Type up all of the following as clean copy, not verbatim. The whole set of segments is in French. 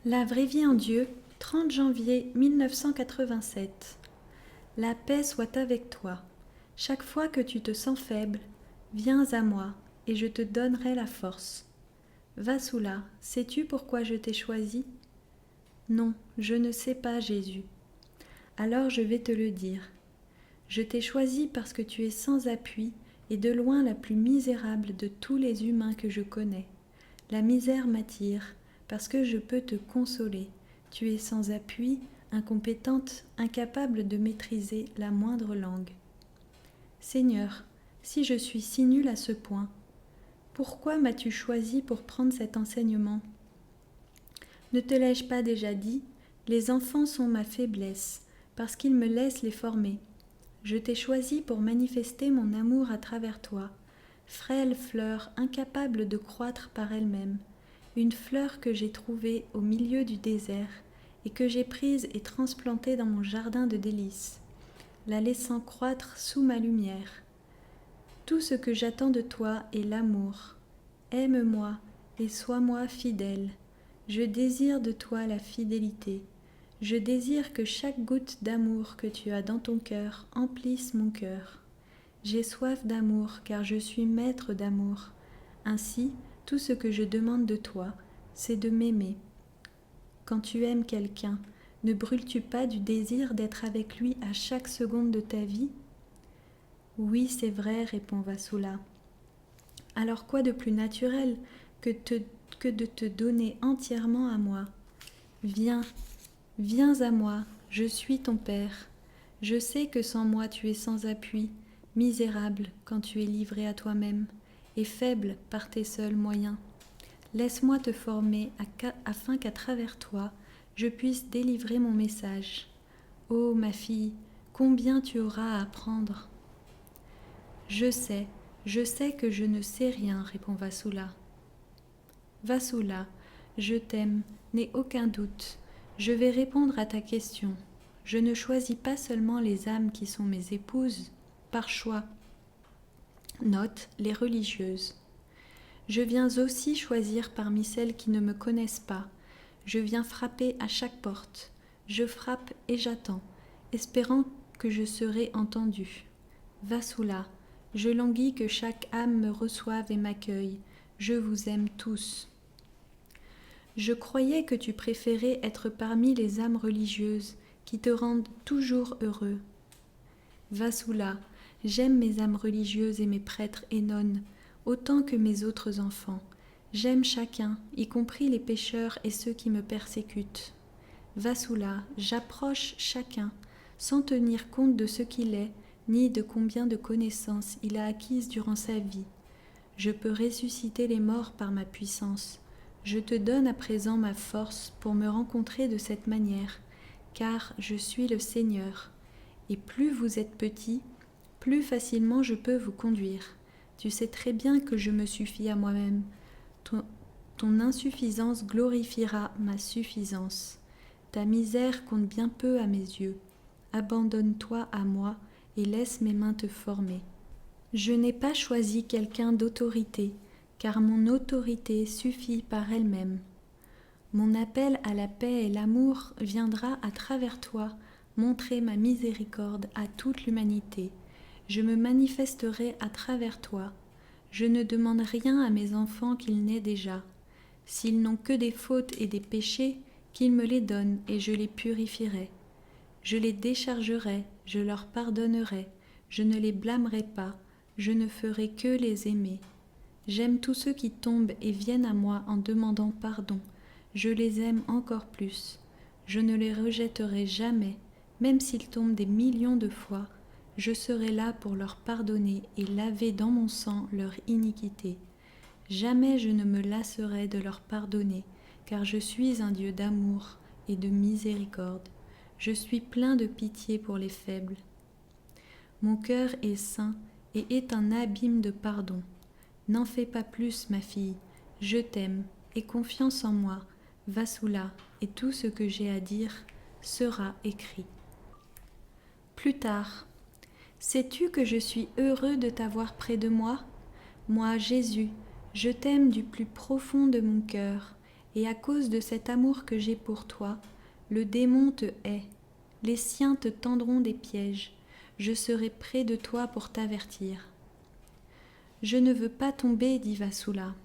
La vraie vie en Dieu, 30 janvier 1987. La paix soit avec toi. Chaque fois que tu te sens faible, viens à moi et je te donnerai la force. Vassoula, sais-tu pourquoi je t'ai choisi? Non, je ne sais pas, Jésus. Alors je vais te le dire. Je t'ai choisi parce que tu es sans appui et de loin la plus misérable de tous les humains que je connais. La misère m'attire parce que je peux te consoler. Tu es sans appui, incompétente, incapable de maîtriser la moindre langue. Seigneur, si je suis si nulle à ce point, pourquoi m'as-tu choisi pour prendre cet enseignement? Ne te l'ai-je pas déjà dit? Les enfants sont ma faiblesse, parce qu'ils me laissent les former. Je t'ai choisi pour manifester mon amour à travers toi, frêle fleur incapable de croître par elle-même, une fleur que j'ai trouvée au milieu du désert et que j'ai prise et transplantée dans mon jardin de délices, la laissant croître sous ma lumière. Tout ce que j'attends de toi est l'amour. Aime-moi et sois-moi fidèle. Je désire de toi la fidélité. Je désire que chaque goutte d'amour que tu as dans ton cœur emplisse mon cœur. J'ai soif d'amour car je suis maître d'amour. Ainsi, tout ce que je demande de toi, c'est de m'aimer. Quand tu aimes quelqu'un, ne brûles-tu pas du désir d'être avec lui à chaque seconde de ta vie? Oui, c'est vrai, répond Vassoula. Alors quoi de plus naturel que de te donner entièrement à moi? Viens, viens à moi, je suis ton Père. Je sais que sans moi tu es sans appui, misérable quand tu es livré à toi-même, et faible par tes seuls moyens. Laisse-moi te former afin qu'à travers toi, je puisse délivrer mon message. Ô ma fille, combien tu auras à apprendre. Je sais que je ne sais rien, répond Vassoula. Vassoula, je t'aime, n'aie aucun doute. Je vais répondre à ta question. Je ne choisis pas seulement les âmes qui sont mes épouses, par choix. Note les religieuses. Je viens aussi choisir parmi celles qui ne me connaissent pas. Je viens frapper à chaque porte. Je frappe et j'attends, espérant que je serai entendue. Vassoula, je languis que chaque âme me reçoive et m'accueille. Je vous aime tous. Je croyais que tu préférais être parmi les âmes religieuses qui te rendent toujours heureux. Vassoula, j'aime mes âmes religieuses et mes prêtres et nonnes, autant que mes autres enfants. J'aime chacun, y compris les pécheurs et ceux qui me persécutent. Vassoula, j'approche chacun, sans tenir compte de ce qu'il est, ni de combien de connaissances il a acquises durant sa vie. Je peux ressusciter les morts par ma puissance. Je te donne à présent ma force pour me rencontrer de cette manière, car je suis le Seigneur. Et plus vous êtes petit, plus facilement je peux vous conduire. Tu sais très bien que je me suffis à moi-même. Ton insuffisance glorifiera ma suffisance. Ta misère compte bien peu à mes yeux. Abandonne-toi à moi et laisse mes mains te former. Je n'ai pas choisi quelqu'un d'autorité, car mon autorité suffit par elle-même. Mon appel à la paix et l'amour viendra à travers toi montrer ma miséricorde à toute l'humanité. Je me manifesterai à travers toi. Je ne demande rien à mes enfants qu'ils n'aient déjà. S'ils n'ont que des fautes et des péchés, qu'ils me les donnent et je les purifierai. Je les déchargerai, je leur pardonnerai, je ne les blâmerai pas, je ne ferai que les aimer. J'aime tous ceux qui tombent et viennent à moi en demandant pardon. Je les aime encore plus. Je ne les rejetterai jamais, même s'ils tombent des millions de fois. Je serai là pour leur pardonner et laver dans mon sang leur iniquité. Jamais je ne me lasserai de leur pardonner, car je suis un Dieu d'amour et de miséricorde. Je suis plein de pitié pour les faibles. Mon cœur est saint et est un abîme de pardon. N'en fais pas plus, ma fille, je t'aime, aie confiance en moi, Vassoula, et tout ce que j'ai à dire sera écrit. Plus tard, sais-tu que je suis heureux de t'avoir près de moi? Moi, Jésus, je t'aime du plus profond de mon cœur, et à cause de cet amour que j'ai pour toi, le démon te hait. Les siens te tendront des pièges. Je serai près de toi pour t'avertir. Je ne veux pas tomber, dit Vasula.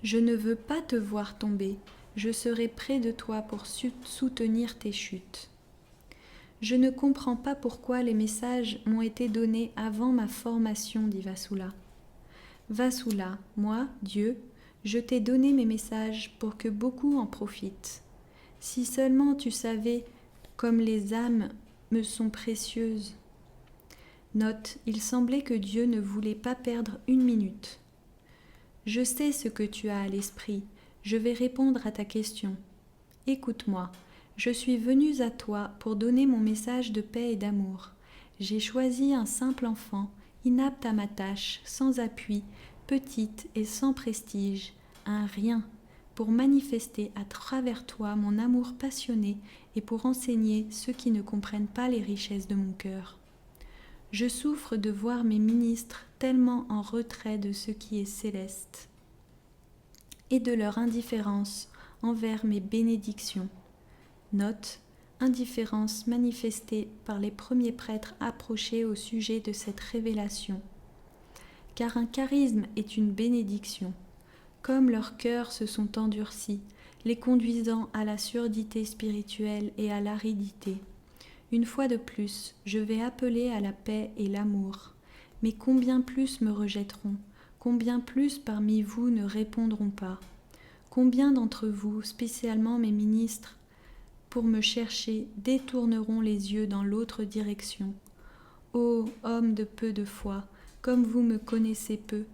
Je ne veux pas te voir tomber. Je serai près de toi pour soutenir tes chutes. Je ne comprends pas pourquoi les messages m'ont été donnés avant ma formation, dit Vasula. Vasula, moi, Dieu, je t'ai donné mes messages pour que beaucoup en profitent. Si seulement tu savais comme les âmes me sont précieuses. Note, il semblait que Dieu ne voulait pas perdre une minute. Je sais ce que tu as à l'esprit, je vais répondre à ta question. Écoute-moi, je suis venue à toi pour donner mon message de paix et d'amour. J'ai choisi un simple enfant, inapte à ma tâche, sans appui, petite et sans prestige, un rien, pour manifester à travers toi mon amour passionné et pour enseigner ceux qui ne comprennent pas les richesses de mon cœur. Je souffre de voir mes ministres tellement en retrait de ce qui est céleste et de leur indifférence envers mes bénédictions. Note, indifférence manifestée par les premiers prêtres approchés au sujet de cette révélation. Car un charisme est une bénédiction. Comme leurs cœurs se sont endurcis, les conduisant à la surdité spirituelle et à l'aridité. Une fois de plus, je vais appeler à la paix et l'amour. Mais combien plus me rejetteront, combien plus parmi vous ne répondront pas. Combien d'entre vous, spécialement mes ministres, pour me chercher, détourneront les yeux dans l'autre direction. Ô homme de peu de foi, comme vous me connaissez peu,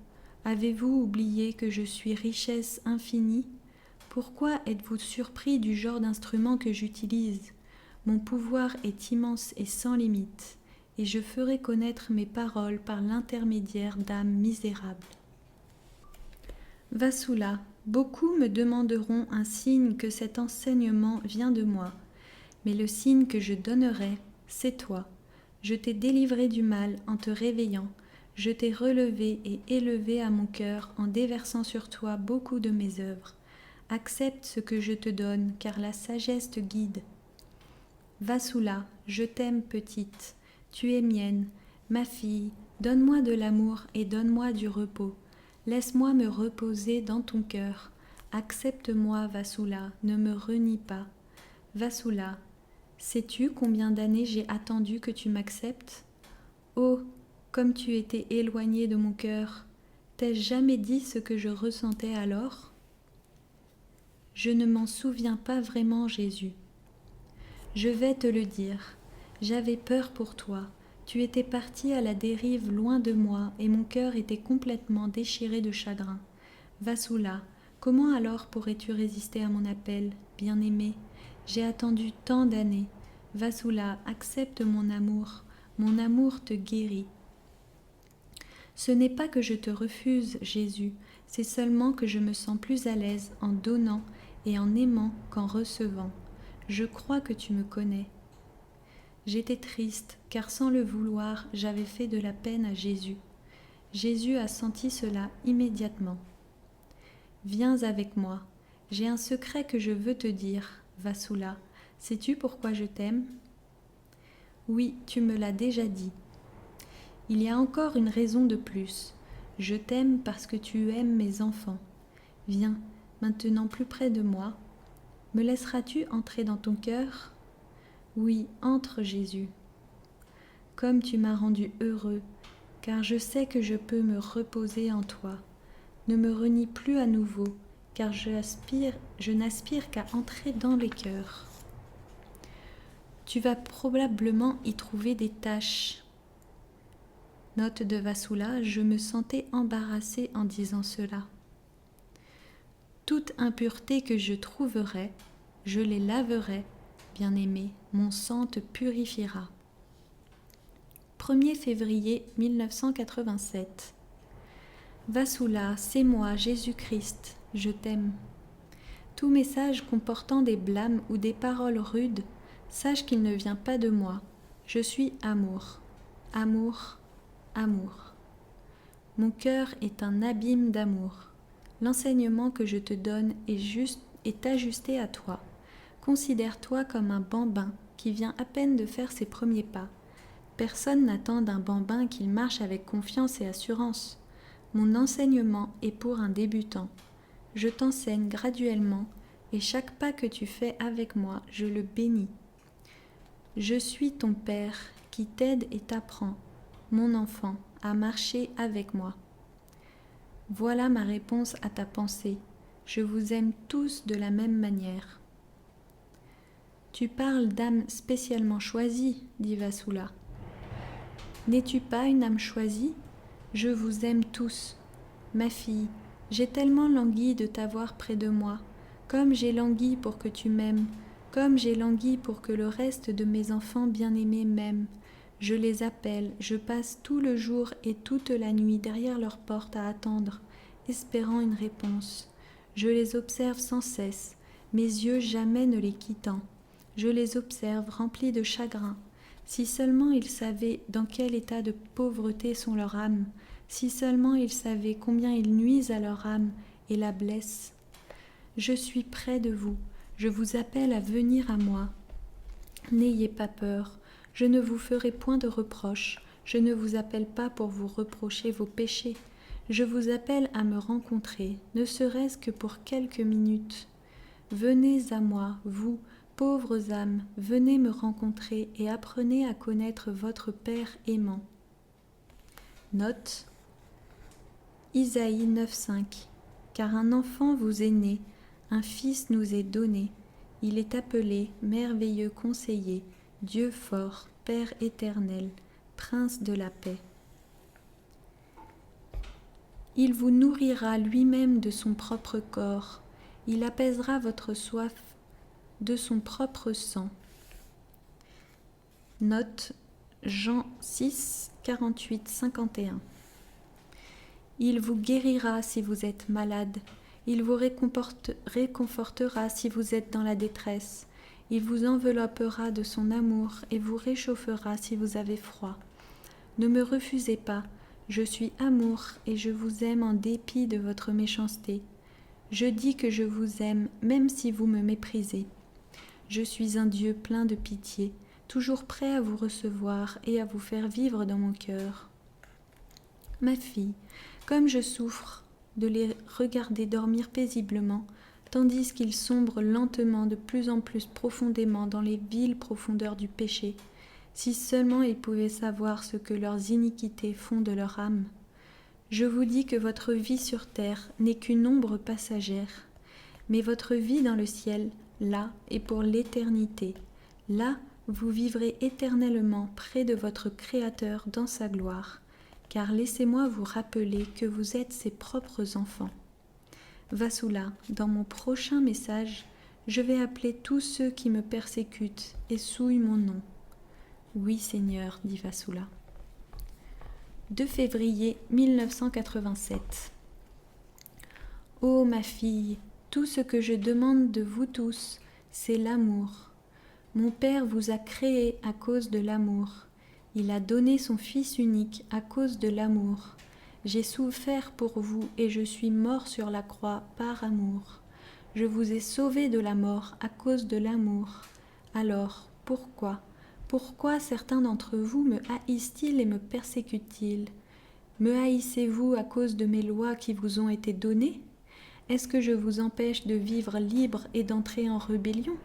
avez-vous oublié que je suis richesse infinie? Pourquoi êtes-vous surpris du genre d'instrument que j'utilise? Mon pouvoir est immense et sans limite, et je ferai connaître mes paroles par l'intermédiaire d'âmes misérables. Vasula, beaucoup me demanderont un signe que cet enseignement vient de moi, mais le signe que je donnerai, c'est toi. Je t'ai délivré du mal en te réveillant, je t'ai relevé et élevé à mon cœur en déversant sur toi beaucoup de mes œuvres. Accepte ce que je te donne, car la sagesse te guide. Vasula, je t'aime petite, tu es mienne, ma fille, donne-moi de l'amour et donne-moi du repos. Laisse-moi me reposer dans ton cœur. Accepte-moi, Vasula, ne me renie pas. Vasula, sais-tu combien d'années j'ai attendu que tu m'acceptes? Oh, comme tu étais éloigné de mon cœur, t'ai-je jamais dit ce que je ressentais alors? Je ne m'en souviens pas vraiment, Jésus. Je vais te le dire, j'avais peur pour toi, tu étais parti à la dérive loin de moi et mon cœur était complètement déchiré de chagrin. Vasula, comment alors pourrais-tu résister à mon appel, bien-aimé? J'ai attendu tant d'années. Vasula, accepte mon amour te guérit. Ce n'est pas que je te refuse, Jésus, c'est seulement que je me sens plus à l'aise en donnant et en aimant qu'en recevant. Je crois que tu me connais. J'étais triste, car sans le vouloir, j'avais fait de la peine à Jésus. Jésus a senti cela immédiatement. Viens avec moi, j'ai un secret que je veux te dire, Vasula. Sais-tu pourquoi je t'aime? Oui, tu me l'as déjà dit. Il y a encore une raison de plus. Je t'aime parce que tu aimes mes enfants. Viens, maintenant plus près de moi. Me laisseras-tu entrer dans ton cœur? Oui, entre, Jésus. Comme tu m'as rendu heureux, car je sais que je peux me reposer en toi. Ne me renie plus à nouveau, car je n'aspire qu'à entrer dans les cœurs. Tu vas probablement y trouver des taches. Note de Vasula, je me sentais embarrassée en disant cela. Toute impureté que je trouverai, je les laverai, bien-aimé, mon sang te purifiera. 1er février 1987. Vasula, c'est moi, Jésus-Christ, je t'aime. Tout message comportant des blâmes ou des paroles rudes, sache qu'il ne vient pas de moi. Je suis amour, amour, amour. Mon cœur est un abîme d'amour. L'enseignement que je te donne est ajusté à toi. Considère-toi comme un bambin qui vient à peine de faire ses premiers pas. Personne n'attend d'un bambin qu'il marche avec confiance et assurance. Mon enseignement est pour un débutant. Je t'enseigne graduellement, et chaque pas que tu fais avec moi, je le bénis. Je suis ton Père qui t'aide et t'apprend, mon enfant, à marcher avec moi. Voilà ma réponse à ta pensée. Je vous aime tous de la même manière. Tu parles d'âme spécialement choisie, dit Vasula. N'es-tu pas une âme choisie ? Je vous aime tous. Ma fille, j'ai tellement langui de t'avoir près de moi, comme j'ai langui pour que tu m'aimes, comme j'ai langui pour que le reste de mes enfants bien-aimés m'aiment. Je les appelle, je passe tout le jour et toute la nuit derrière leur porte à attendre, espérant une réponse. Je les observe sans cesse, mes yeux jamais ne les quittant. Je les observe remplis de chagrin. Si seulement ils savaient dans quel état de pauvreté sont leurs âmes, si seulement ils savaient combien ils nuisent à leur âme et la blessent. Je suis près de vous, je vous appelle à venir à moi. N'ayez pas peur, je ne vous ferai point de reproches, je ne vous appelle pas pour vous reprocher vos péchés, je vous appelle à me rencontrer, ne serait-ce que pour quelques minutes. Venez à moi, vous, pauvres âmes, venez me rencontrer et apprenez à connaître votre Père aimant. Note Isaïe 9,5 Car un enfant vous est né, un fils nous est donné, il est appelé merveilleux conseiller, Dieu fort, Père éternel, Prince de la paix. Il vous nourrira lui-même de son propre corps, il apaisera votre soif de son propre sang. Note Jean 6, 48, 51. Il vous guérira si vous êtes malade, il vous réconfortera si vous êtes dans la détresse, il vous enveloppera de son amour et vous réchauffera si vous avez froid. Ne me refusez pas, je suis amour et je vous aime en dépit de votre méchanceté. Je dis que je vous aime même si vous me méprisez. Je suis un Dieu plein de pitié, toujours prêt à vous recevoir et à vous faire vivre dans mon cœur. Ma fille, comme je souffre de les regarder dormir paisiblement, tandis qu'ils sombrent lentement de plus en plus profondément dans les viles profondeurs du péché, si seulement ils pouvaient savoir ce que leurs iniquités font de leur âme. Je vous dis que votre vie sur terre n'est qu'une ombre passagère, mais votre vie dans le ciel, là, est pour l'éternité. Là, vous vivrez éternellement près de votre Créateur dans sa gloire, car laissez-moi vous rappeler que vous êtes ses propres enfants. Vasula, dans mon prochain message, je vais appeler tous ceux qui me persécutent et souillent mon nom. Oui, Seigneur, dit Vasula. 2 février 1987. Ô ma fille, tout ce que je demande de vous tous, c'est l'amour. Mon Père vous a créé à cause de l'amour. Il a donné son Fils unique à cause de l'amour. J'ai souffert pour vous et je suis mort sur la croix par amour. Je vous ai sauvé de la mort à cause de l'amour. Alors, pourquoi certains d'entre vous me haïssent-ils et me persécutent-ils ? Me haïssez-vous à cause de mes lois qui vous ont été données ? Est-ce que je vous empêche de vivre libre et d'entrer en rébellion ?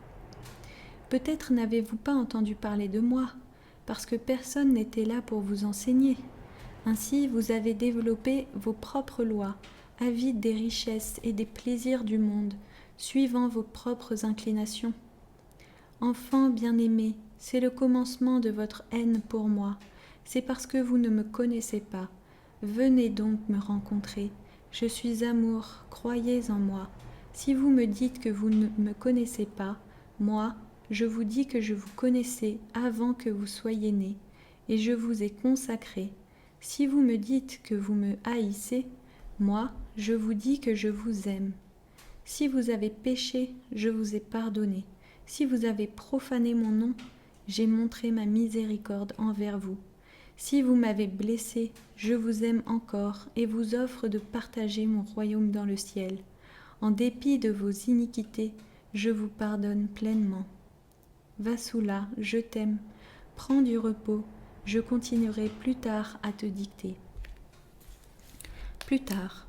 Peut-être n'avez-vous pas entendu parler de moi, parce que personne n'était là pour vous enseigner. Ainsi, vous avez développé vos propres lois, avides des richesses et des plaisirs du monde, suivant vos propres inclinations. Enfants bien-aimés, c'est le commencement de votre haine pour moi. C'est parce que vous ne me connaissez pas. Venez donc me rencontrer. Je suis amour, croyez en moi. Si vous me dites que vous ne me connaissez pas, moi, je vous dis que je vous connaissais avant que vous soyez nés, et je vous ai consacré. Si vous me dites que vous me haïssez, moi, je vous dis que je vous aime. Si vous avez péché, je vous ai pardonné. Si vous avez profané mon nom, j'ai montré ma miséricorde envers vous. Si vous m'avez blessé, je vous aime encore et vous offre de partager mon royaume dans le ciel. En dépit de vos iniquités, je vous pardonne pleinement. Vasula, je t'aime. Prends du repos, je continuerai plus tard à te dicter. Plus tard.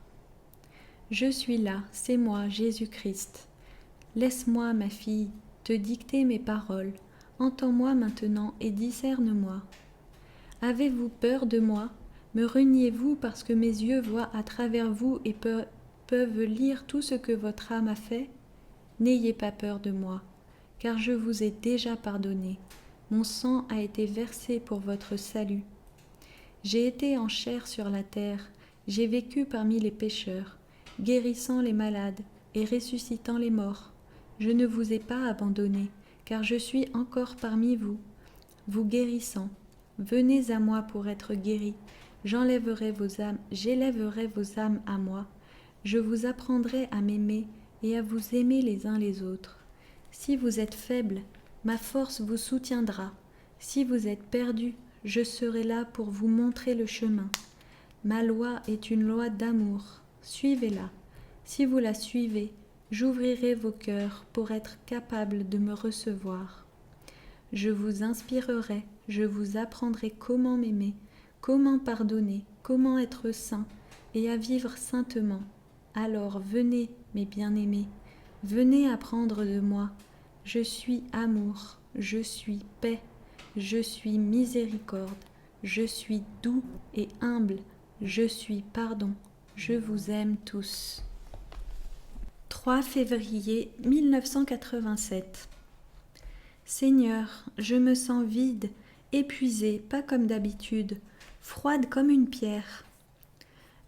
Je suis là, c'est moi, Jésus-Christ. Laisse-moi, ma fille, te dicter mes paroles. Entends-moi maintenant et discerne-moi. Avez-vous peur de moi? Me reniez-vous parce que mes yeux voient à travers vous et peuvent lire tout ce que votre âme a fait? N'ayez pas peur de moi, car je vous ai déjà pardonné. Mon sang a été versé pour votre salut. J'ai été en chair sur la terre, j'ai vécu parmi les pécheurs, guérissant les malades et ressuscitant les morts. Je ne vous ai pas abandonné, car je suis encore parmi vous, vous guérissant. Venez à moi pour être guéris, j'élèverai vos âmes à moi. Je vous apprendrai à m'aimer et à vous aimer les uns les autres. Si vous êtes faible, ma force vous soutiendra. Si vous êtes perdu, je serai là pour vous montrer le chemin. Ma loi est une loi d'amour, suivez-la. Si vous la suivez, j'ouvrirai vos cœurs pour être capable de me recevoir. Je vous inspirerai, je vous apprendrai comment m'aimer, comment pardonner, comment être saint et à vivre saintement. Alors venez, mes bien-aimés, venez apprendre de moi. Je suis amour, je suis paix, je suis miséricorde, je suis doux et humble, je suis pardon, je vous aime tous. 3 février 1987. Seigneur, je me sens vide, épuisée, pas comme d'habitude, froide comme une pierre.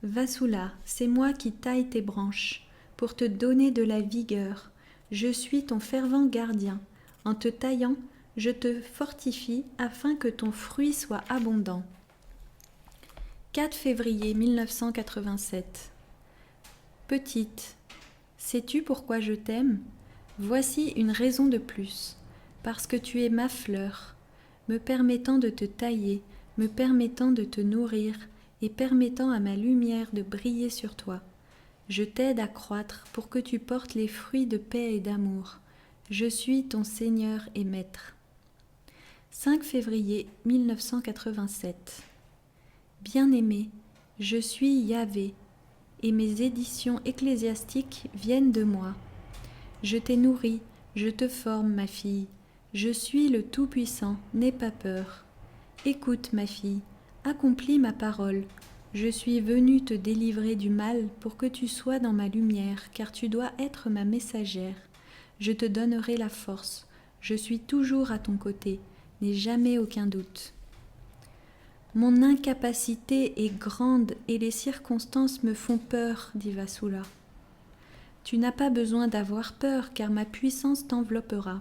Vasula, c'est moi qui taille tes branches, pour te donner de la vigueur. Je suis ton fervent gardien. En te taillant, je te fortifie afin que ton fruit soit abondant. 4 février 1987. Petite, sais-tu pourquoi je t'aime? Voici une raison de plus. Parce que tu es ma fleur, me permettant de te tailler, me permettant de te nourrir et permettant à ma lumière de briller sur toi. Je t'aide à croître pour que tu portes les fruits de paix et d'amour. Je suis ton Seigneur et Maître. 5 février 1987. Bien-aimé, je suis Yahvé, et mes éditions ecclésiastiques viennent de moi. Je t'ai nourri, je te forme, ma fille. Je suis le Tout-Puissant, n'aie pas peur. Écoute, ma fille, accomplis ma parole. Je suis venu te délivrer du mal pour que tu sois dans ma lumière, car tu dois être ma messagère. Je te donnerai la force. Je suis toujours à ton côté, n'aie jamais aucun doute. Mon incapacité est grande et les circonstances me font peur, dit Vasula. Tu n'as pas besoin d'avoir peur, car ma puissance t'enveloppera,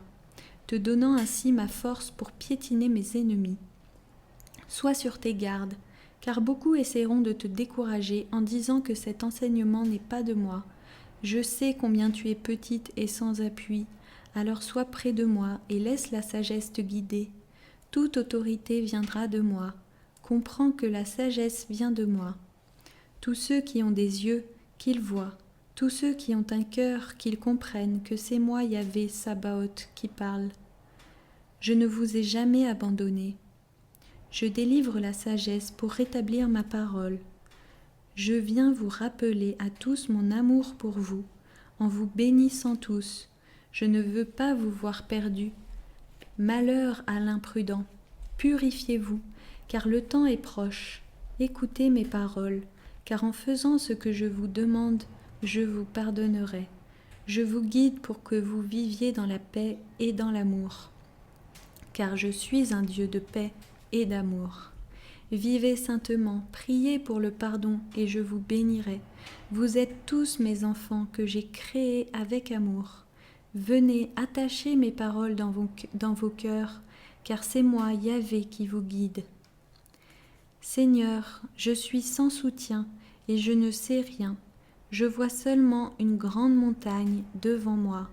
te donnant ainsi ma force pour piétiner mes ennemis. Sois sur tes gardes, car beaucoup essaieront de te décourager en disant que cet enseignement n'est pas de moi. Je sais combien tu es petite et sans appui, alors sois près de moi et laisse la sagesse te guider. Toute autorité viendra de moi. Comprends que la sagesse vient de moi. Tous ceux qui ont des yeux, qu'ils voient. Tous ceux qui ont un cœur, qu'ils comprennent que c'est moi, Yahvé, Sabaoth, qui parle. Je ne vous ai jamais abandonné. Je délivre la sagesse pour rétablir ma parole. Je viens vous rappeler à tous mon amour pour vous, en vous bénissant tous. Je ne veux pas vous voir perdus. Malheur à l'imprudent. Purifiez-vous, car le temps est proche. Écoutez mes paroles, car en faisant ce que je vous demande, je vous pardonnerai. Je vous guide pour que vous viviez dans la paix et dans l'amour. Car je suis un Dieu de paix et d'amour. Vivez saintement, priez pour le pardon et je vous bénirai. Vous êtes tous mes enfants que j'ai créés avec amour. Venez, attachez mes paroles dans vos cœurs, car c'est moi, Yahvé, qui vous guide. Seigneur, je suis sans soutien et je ne sais rien. Je vois seulement une grande montagne devant moi.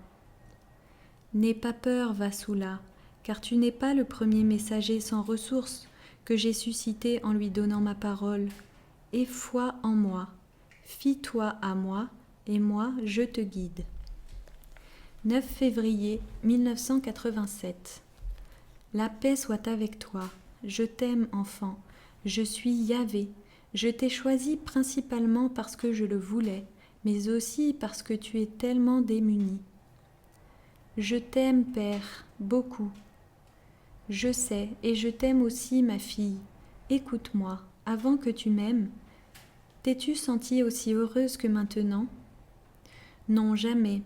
N'aie pas peur, Vasula, car tu n'es pas le premier messager sans ressources que j'ai suscité en lui donnant ma parole. Aie foi en moi, fie-toi à moi, et moi je te guide. 9 février 1987. La paix soit avec toi. Je t'aime, enfant. Je suis Yahvé. Je t'ai choisi principalement parce que je le voulais, mais aussi parce que tu es tellement démuni. Je t'aime, Père, beaucoup. Je sais, et je t'aime aussi, ma fille. Écoute-moi, avant que tu m'aimes, t'es-tu sentie aussi heureuse que maintenant? Non, jamais.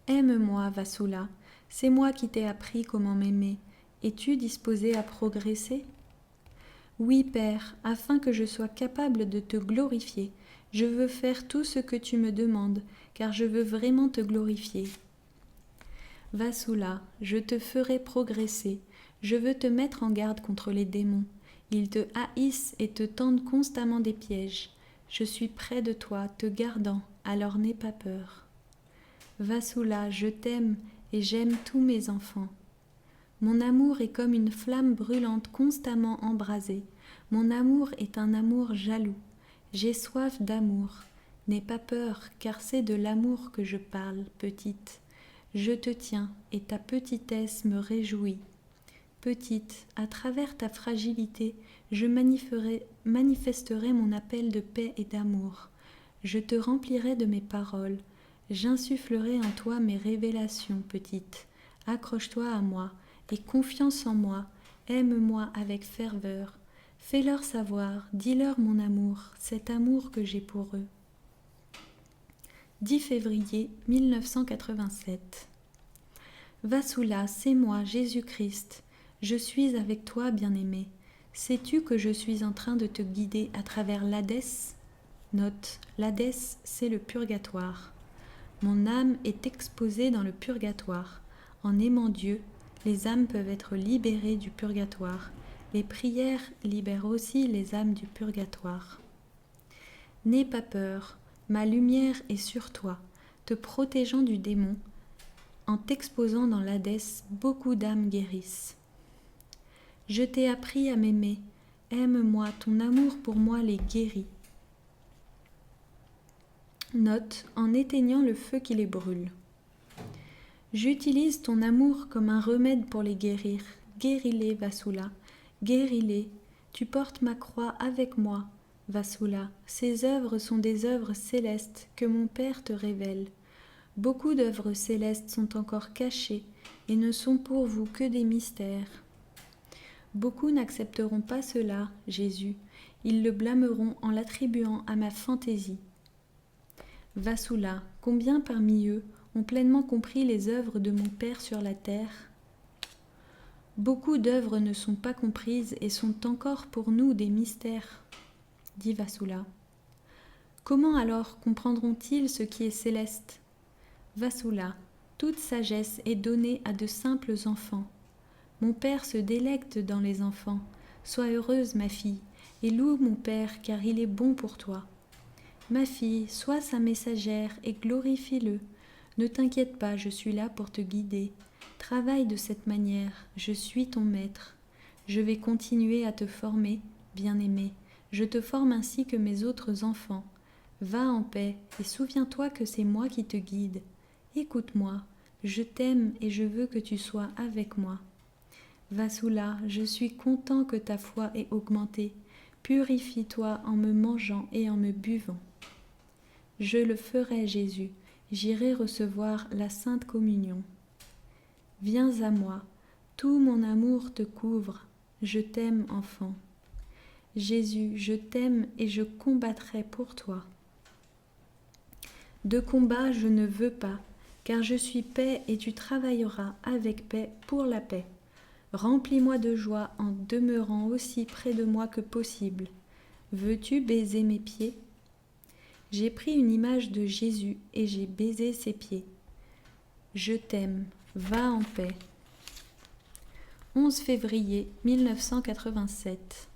Aime-moi, Vasula, c'est moi qui t'ai appris comment m'aimer. Es-tu disposée à progresser? Oui, Père, afin que je sois capable de te glorifier, je veux faire tout ce que tu me demandes, car je veux vraiment te glorifier. Vasula, je te ferai progresser, je veux te mettre en garde contre les démons. Ils te haïssent et te tendent constamment des pièges. Je suis près de toi, te gardant, alors n'aie pas peur. Vasula, je t'aime et j'aime tous mes enfants. Mon amour est comme une flamme brûlante constamment embrasée. Mon amour est un amour jaloux. J'ai soif d'amour. N'aie pas peur, car c'est de l'amour que je parle, petite. Je te tiens, et ta petitesse me réjouit. Petite, à travers ta fragilité, je manifesterai mon appel de paix et d'amour. Je te remplirai de mes paroles. J'insufflerai en toi mes révélations, petite. Accroche-toi à moi, et confiance en moi, aime-moi avec ferveur. Fais-leur savoir, dis-leur mon amour, cet amour que j'ai pour eux. 10 février 1987. Vasula, c'est moi, Jésus-Christ. Je suis avec toi, bien-aimé. Sais-tu que je suis en train de te guider à travers l'Hadès? Note, l'Hadès, c'est le purgatoire. Mon âme est exposée dans le purgatoire. En aimant Dieu, les âmes peuvent être libérées du purgatoire. Les prières libèrent aussi les âmes du purgatoire. N'aie pas peur, ma lumière est sur toi, te protégeant du démon. En t'exposant dans l'Hadès, beaucoup d'âmes guérissent. Je t'ai appris à m'aimer. Aime-moi, ton amour pour moi les guérit. Note, en éteignant le feu qui les brûle. J'utilise ton amour comme un remède pour les guérir. Guéris-les, Vasula. Guéris-les. Tu portes ma croix avec moi, Vasula. Ces œuvres sont des œuvres célestes que mon Père te révèle. Beaucoup d'œuvres célestes sont encore cachées et ne sont pour vous que des mystères. Beaucoup n'accepteront pas cela, Jésus. Ils le blâmeront en l'attribuant à ma fantaisie. Vasula, combien parmi eux ont pleinement compris les œuvres de mon Père sur la terre? Beaucoup d'œuvres ne sont pas comprises et sont encore pour nous des mystères, dit Vasula. Comment alors comprendront-ils ce qui est céleste? Vasula, toute sagesse est donnée à de simples enfants. Mon Père se délecte dans les enfants. Sois heureuse, ma fille, et loue mon Père, car il est bon pour toi. Ma fille, sois sa messagère et glorifie-le. Ne t'inquiète pas, je suis là pour te guider. Travaille de cette manière, je suis ton maître. Je vais continuer à te former, bien-aimé. Je te forme ainsi que mes autres enfants. Va en paix et souviens-toi que c'est moi qui te guide. Écoute-moi, je t'aime et je veux que tu sois avec moi. Vasula, je suis content que ta foi ait augmenté. Purifie-toi en me mangeant et en me buvant. Je le ferai, Jésus, j'irai recevoir la Sainte Communion. Viens à moi, tout mon amour te couvre, je t'aime, enfant. Jésus, je t'aime et je combattrai pour toi. De combat je ne veux pas, car je suis paix et tu travailleras avec paix pour la paix. Remplis-moi de joie en demeurant aussi près de moi que possible. Veux-tu baiser mes pieds? J'ai pris une image de Jésus et j'ai baisé ses pieds. Je t'aime, va en paix. 11 février 1987.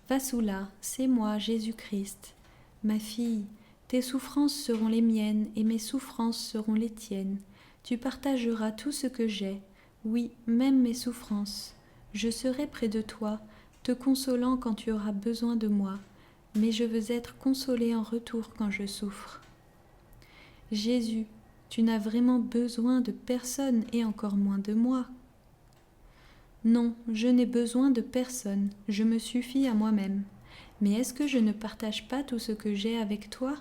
Vasula, c'est moi, Jésus-Christ. Ma fille, tes souffrances seront les miennes et mes souffrances seront les tiennes. Tu partageras tout ce que j'ai, oui, même mes souffrances. Je serai près de toi, te consolant quand tu auras besoin de moi, mais je veux être consolé en retour quand je souffre. Jésus, tu n'as vraiment besoin de personne et encore moins de moi. Non, je n'ai besoin de personne, je me suffis à moi-même. Mais est-ce que je ne partage pas tout ce que j'ai avec toi ?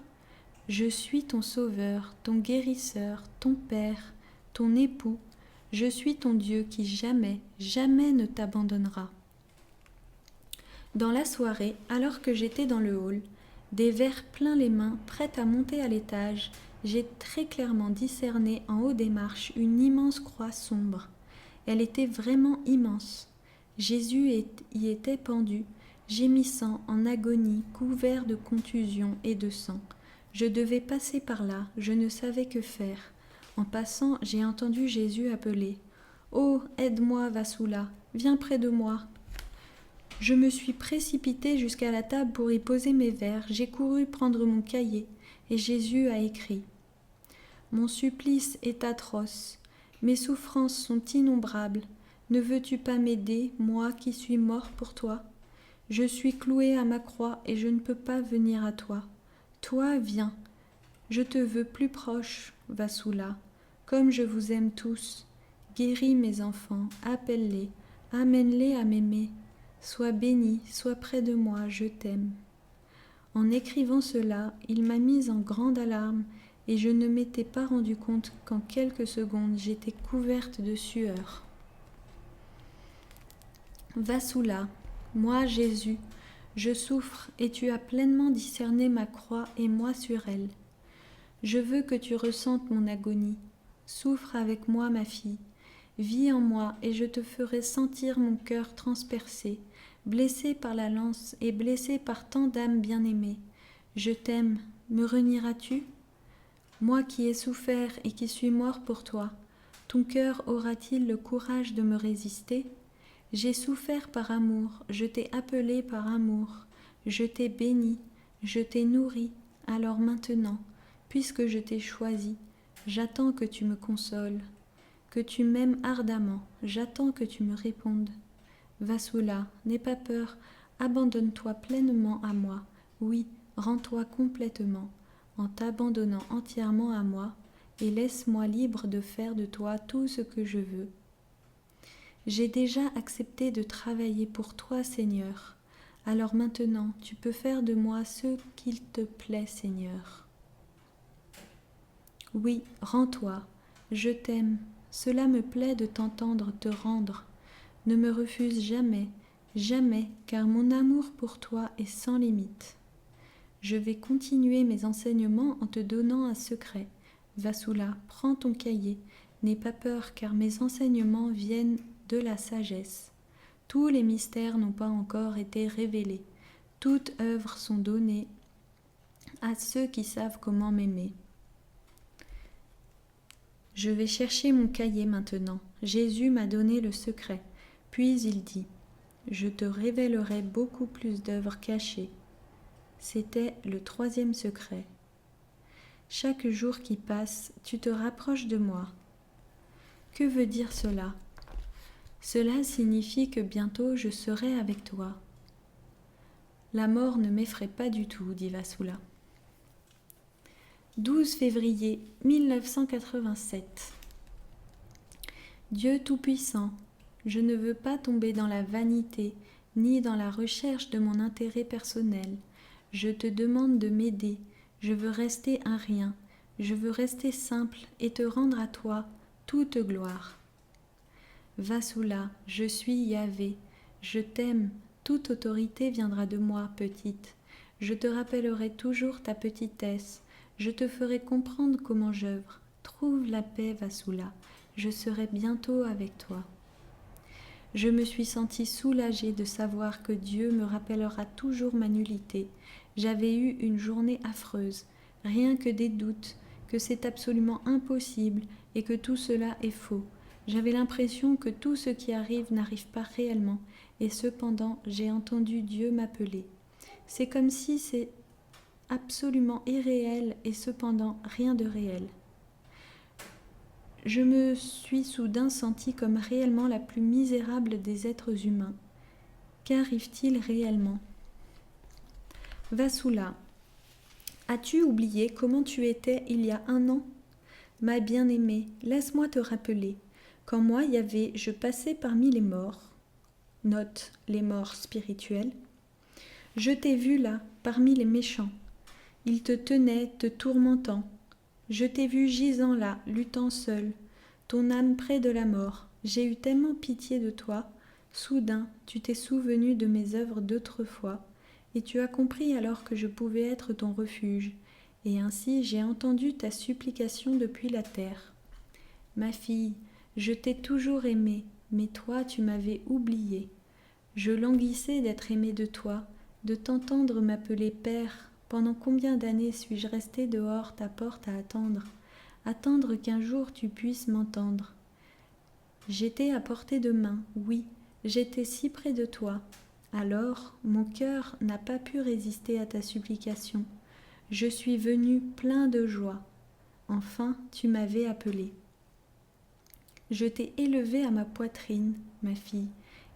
Je suis ton sauveur, ton guérisseur, ton père, ton époux. Je suis ton Dieu qui jamais, jamais ne t'abandonnera. Dans la soirée, alors que j'étais dans le hall, des verres plein les mains, prêts à monter à l'étage, j'ai très clairement discerné en haut des marches une immense croix sombre. Elle était vraiment immense. Jésus y était pendu, gémissant en agonie, couvert de contusions et de sang. Je devais passer par là, je ne savais que faire. En passant, j'ai entendu Jésus appeler « Oh, aide-moi, Vassula, viens près de moi !» Je me suis précipitée jusqu'à la table pour y poser mes verres, j'ai couru prendre mon cahier, et Jésus a écrit « Mon supplice est atroce, mes souffrances sont innombrables, ne veux-tu pas m'aider, moi qui suis mort pour toi ? Je suis cloué à ma croix et je ne peux pas venir à toi. Toi, viens, je te veux plus proche, Vassula, comme je vous aime tous. Guéris mes enfants, appelle-les, amène-les à m'aimer. Sois béni, sois près de moi, je t'aime. » En écrivant cela, il m'a mise en grande alarme et je ne m'étais pas rendu compte qu'en quelques secondes j'étais couverte de sueur. Vassula, moi Jésus, je souffre et tu as pleinement discerné ma croix et moi sur elle. Je veux que tu ressentes mon agonie. Souffre avec moi, ma fille. Vis en moi et je te ferai sentir mon cœur transpercé, blessé par la lance et blessé par tant d'âmes bien-aimées. Je t'aime, me renieras-tu ? Moi qui ai souffert et qui suis mort pour toi, ton cœur aura-t-il le courage de me résister ? J'ai souffert par amour, je t'ai appelé par amour, je t'ai béni, je t'ai nourri, alors maintenant, puisque je t'ai choisi, j'attends que tu me consoles, que tu m'aimes ardemment, j'attends que tu me répondes. Vassula, n'aie pas peur, abandonne-toi pleinement à moi, oui, rends-toi complètement, en t'abandonnant entièrement à moi, et laisse-moi libre de faire de toi tout ce que je veux. J'ai déjà accepté de travailler pour toi, Seigneur. Alors maintenant, tu peux faire de moi ce qu'il te plaît, Seigneur. Oui, rends-toi. Je t'aime. Cela me plaît de t'entendre te rendre. Ne me refuse jamais, jamais, car mon amour pour toi est sans limite. Je vais continuer mes enseignements en te donnant un secret. Vassula, prends ton cahier. N'aie pas peur, car mes enseignements viennent de la sagesse. Tous les mystères n'ont pas encore été révélés. Toutes œuvres sont données à ceux qui savent comment m'aimer. Je vais chercher mon cahier maintenant. Jésus m'a donné le secret. Puis il dit « Je te révélerai beaucoup plus d'œuvres cachées. » C'était le 3e secret. Chaque jour qui passe, tu te rapproches de moi. Que veut dire cela ? Cela signifie que bientôt je serai avec toi. La mort ne m'effraie pas du tout, dit Vassula. 12 février 1987. Dieu Tout-Puissant, je ne veux pas tomber dans la vanité ni dans la recherche de mon intérêt personnel. Je te demande de m'aider, je veux rester un rien, je veux rester simple et te rendre à toi toute gloire. Vassula, je suis Yahvé, je t'aime, toute autorité viendra de moi, petite. Je te rappellerai toujours ta petitesse, je te ferai comprendre comment j'œuvre. Trouve la paix, Vassula, je serai bientôt avec toi. Je me suis sentie soulagée de savoir que Dieu me rappellera toujours ma nullité. J'avais eu une journée affreuse, rien que des doutes, que c'est absolument impossible et que tout cela est faux. J'avais l'impression que tout ce qui arrive n'arrive pas réellement, et cependant j'ai entendu Dieu m'appeler. C'est comme si c'est absolument irréel et cependant rien de réel. Je me suis soudain sentie comme réellement la plus misérable des êtres humains. Qu'arrive-t-il réellement? Vassula, as-tu oublié comment tu étais il y a 1 an? Ma bien-aimée, laisse-moi te rappeler. Quand moi y avait, je passais parmi les morts. Note les morts spirituels. Je t'ai vu là, parmi les méchants. Ils te tenaient, te tourmentant. Je t'ai vu gisant là, luttant seul, ton âme près de la mort. J'ai eu tellement pitié de toi. Soudain, tu t'es souvenu de mes œuvres d'autrefois, et tu as compris alors que je pouvais être ton refuge. Et ainsi j'ai entendu ta supplication depuis la terre. Ma fille, je t'ai toujours aimée, mais toi tu m'avais oubliée. Je languissais d'être aimée de toi, de t'entendre m'appeler père. Pendant combien d'années suis-je restée dehors ta porte à attendre qu'un jour tu puisses m'entendre. J'étais à portée de main, oui, j'étais si près de toi. Alors, mon cœur n'a pas pu résister à ta supplication. Je suis venu plein de joie. Enfin, tu m'avais appelé. Je t'ai élevée à ma poitrine, ma fille,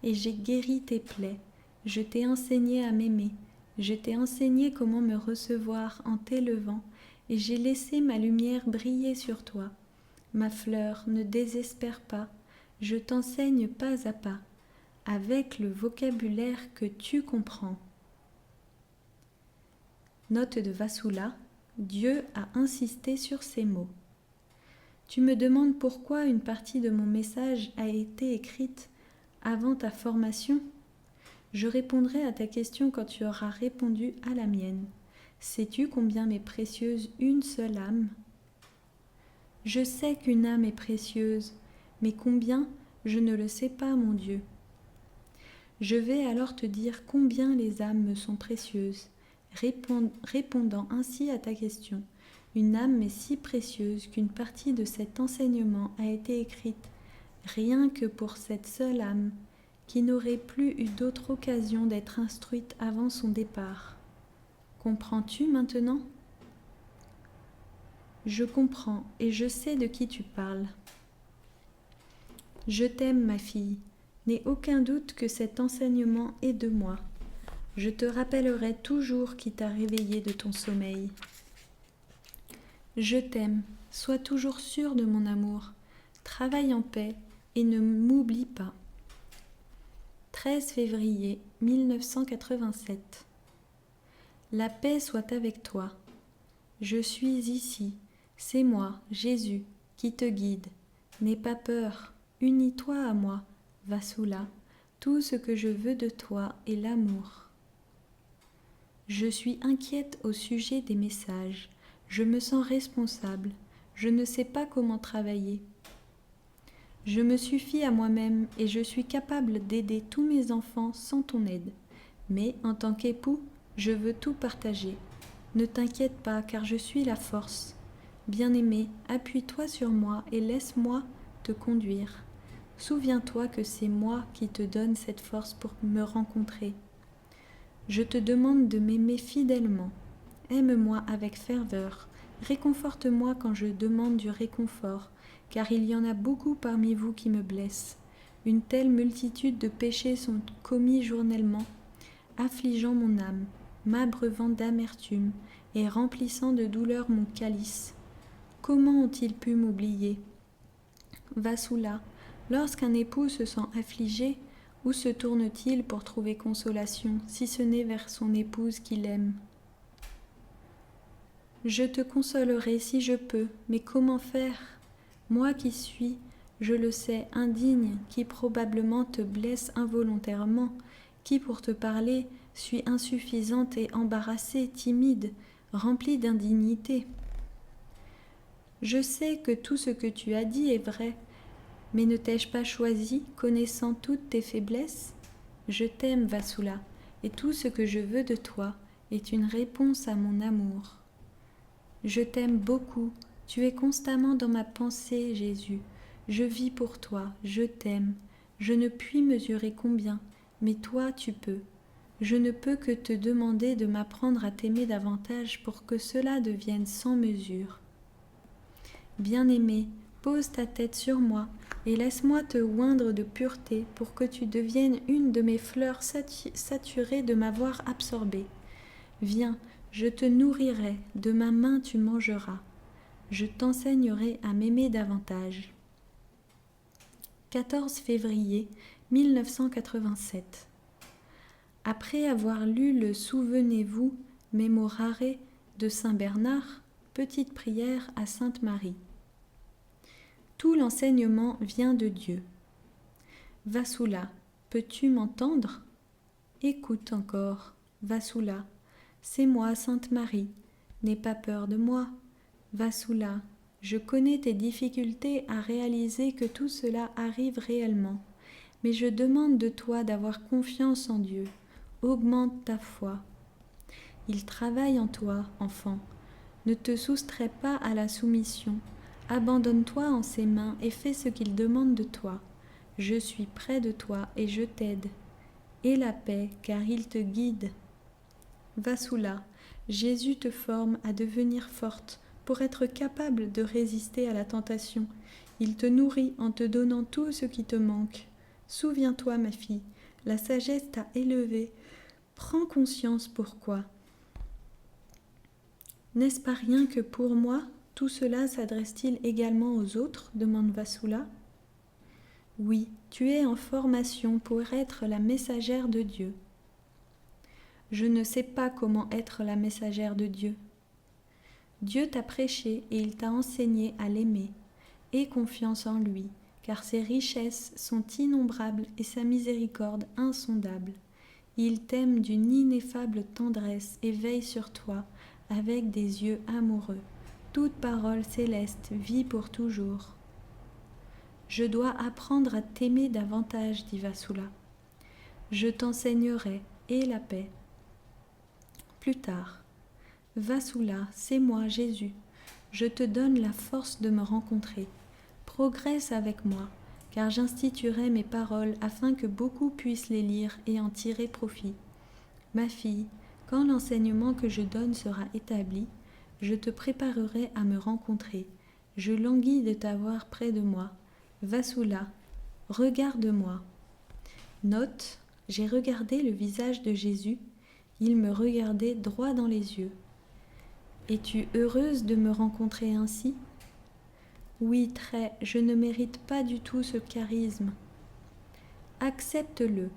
et j'ai guéri tes plaies. Je t'ai enseigné à m'aimer. Je t'ai enseigné comment me recevoir en t'élevant, et j'ai laissé ma lumière briller sur toi. Ma fleur, ne désespère pas, je t'enseigne pas à pas, avec le vocabulaire que tu comprends. Note de Vassula, Dieu a insisté sur ces mots. Tu me demandes pourquoi une partie de mon message a été écrite avant ta formation? Je répondrai à ta question quand tu auras répondu à la mienne. Sais-tu combien m'est précieuse une seule âme? Je sais qu'une âme est précieuse, mais combien, je ne le sais pas, mon Dieu. Je vais alors te dire combien les âmes me sont précieuses, répondant ainsi à ta question. Une âme est si précieuse qu'une partie de cet enseignement a été écrite rien que pour cette seule âme, qui n'aurait plus eu d'autre occasion d'être instruite avant son départ. Comprends-tu maintenant? Je comprends et je sais de qui tu parles. Je t'aime, ma fille. N'aie aucun doute que cet enseignement est de moi. Je te rappellerai toujours qui t'a réveillé de ton sommeil. Je t'aime, sois toujours sûr de mon amour. Travaille en paix et ne m'oublie pas. 13 février 1987. La paix soit avec toi. Je suis ici, c'est moi, Jésus, qui te guide. N'aie pas peur, unis-toi à moi, Vassula. Tout ce que je veux de toi est l'amour. Je suis inquiète au sujet des messages. Je me sens responsable. Je ne sais pas comment travailler. Je me suffis à moi-même et je suis capable d'aider tous mes enfants sans ton aide. Mais en tant qu'époux, je veux tout partager. Ne t'inquiète pas, car je suis la force. Bien-aimé, appuie-toi sur moi et laisse-moi te conduire. Souviens-toi que c'est moi qui te donne cette force pour me rencontrer. Je te demande de m'aimer fidèlement. Aime-moi avec ferveur. Réconforte-moi quand je demande du réconfort, car il y en a beaucoup parmi vous qui me blessent. Une telle multitude de péchés sont commis journellement, affligeant mon âme, m'abreuvant d'amertume et remplissant de douleur mon calice. Comment ont-ils pu m'oublier? Vassula, lorsqu'un époux se sent affligé, où se tourne-t-il pour trouver consolation, si ce n'est vers son épouse qu'il aime? Je te consolerai si je peux, mais comment faire? Moi qui suis, je le sais, indigne, qui probablement te blesse involontairement, qui pour te parler suis insuffisante et embarrassée, timide, remplie d'indignité. Je sais que tout ce que tu as dit est vrai, mais ne t'ai-je pas choisi, connaissant toutes tes faiblesses? Je t'aime, Vassula, et tout ce que je veux de toi est une réponse à mon amour. Je t'aime beaucoup, tu es constamment dans ma pensée, Jésus. Je vis pour toi, je t'aime. Je ne puis mesurer combien, mais toi tu peux. Je ne peux que te demander de m'apprendre à t'aimer davantage pour que cela devienne sans mesure. Bien-aimé, Pose ta tête sur moi et laisse-moi te oindre de pureté pour que tu deviennes une de mes fleurs saturées de m'avoir absorbée. Viens, je te nourrirai, de ma main tu mangeras. Je t'enseignerai à m'aimer davantage. 14 février 1987. Après avoir lu le Souvenez-vous, Memorare de Saint Bernard, petite prière à Sainte Marie. Tout l'enseignement vient de Dieu. Vassula, peux-tu m'entendre? Écoute encore, Vassula, c'est moi, Sainte Marie, n'aie pas peur de moi. Vassula, je connais tes difficultés à réaliser que tout cela arrive réellement, mais je demande de toi d'avoir confiance en Dieu. Augmente ta foi. Il travaille en toi, enfant. Ne te soustrais pas à la soumission. Abandonne-toi en ses mains et fais ce qu'il demande de toi. Je suis près de toi et je t'aide. Aie la paix, car il te guide. Vassula, Jésus te forme à devenir forte pour être capable de résister à la tentation. Il te nourrit en te donnant tout ce qui te manque. Souviens-toi, ma fille, la sagesse t'a élevée. Prends conscience pourquoi. N'est-ce pas rien que pour moi, tout cela s'adresse-t-il également aux autres? Demande Vassula. Oui, tu es en formation pour être la messagère de Dieu. Je ne sais pas comment être la messagère de Dieu. Dieu t'a prêché et il t'a enseigné à l'aimer. Aie confiance en lui, car ses richesses sont innombrables et sa miséricorde insondable. Il t'aime d'une ineffable tendresse et veille sur toi avec des yeux amoureux. Toute parole céleste vit pour toujours. Je dois apprendre à t'aimer davantage, dit Vassula. Je t'enseignerai, aie la paix. Plus tard. Vassula, c'est moi, Jésus. Je te donne la force de me rencontrer. Progresse avec moi, car j'instituerai mes paroles afin que beaucoup puissent les lire et en tirer profit. Ma fille, quand l'enseignement que je donne sera établi, je te préparerai à me rencontrer. Je languis de t'avoir près de moi. Vassula, regarde-moi. Note, j'ai regardé le visage de Jésus, il me regardait droit dans les yeux. Es-tu heureuse de me rencontrer ainsi? Oui, très, je ne mérite pas du tout ce charisme. Accepte-le,